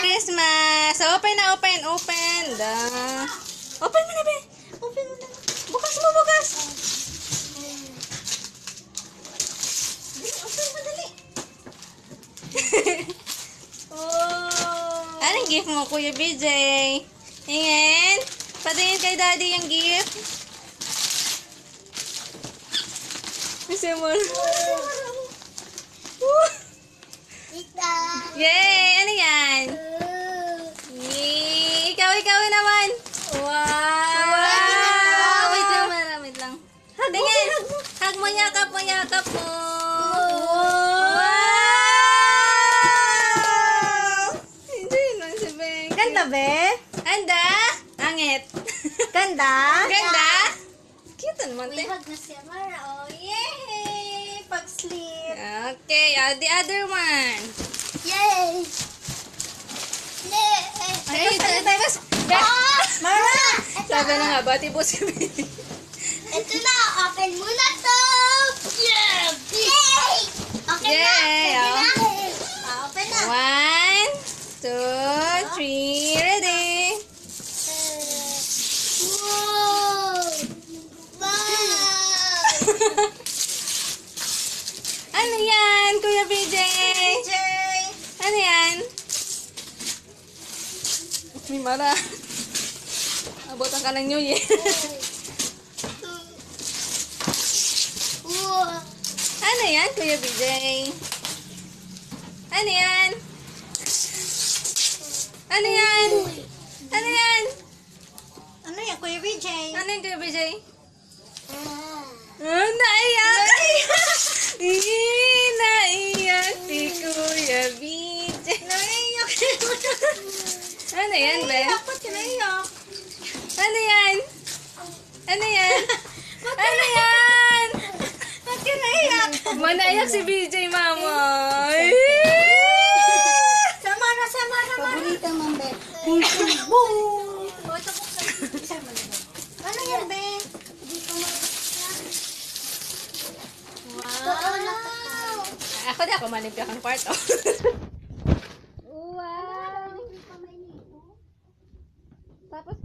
Christmas. So, open na, open. Open mo na, be. Open mo na. Bukas mo, bukas. Open mo, dali. Oh. Anong gift mo, Kuya BJ? Tingin. Patingin kay Daddy yung gift. Kasi mo. Tita. Yay! Ano yan? Yay! Ikaw naman. Wow! Wait lang. Tingin. Hug mo, yakap mo. Wow! Hindi lang si Beng. Ganda, be? Anda? Angit. Ganda? Ganda? Cute naman, te. May hug na si Amara. Oh, yay! Pag-sleep. Okay, the other one. Yay! Ay, tapos. Mara! Sabi na nga, bati po si Beng. Ito na, open mo na to! Yeah! Yay! Okay Yay! na, open na. 1, 2, 3, ready? Wow! Wow! Ano yan, Kuya BJ? Ano yan? May Mara. Abutan ka ng New Year. Wow! Ano yan, Kuya BJ? Ano yan? Ano yan? Ano yan? Ano yan, Kuya BJ? Ano yan, Kuya BJ? Oh, naiyak! Naiyak si Kuya BJ. Naiyak. Ano yan, be? Dapat ka naiyak. Ano yan? Ano yan? Ano yan? Ba't ka naiyak? Manaiyak si BJ, mama. Samara. Paborito mong bet. Boom! Ano yan, be? Hindi ko mabuksan. Wow! Ako na ako manipyak ang kwarto. Wow! Hindi pa may lipo. Tapos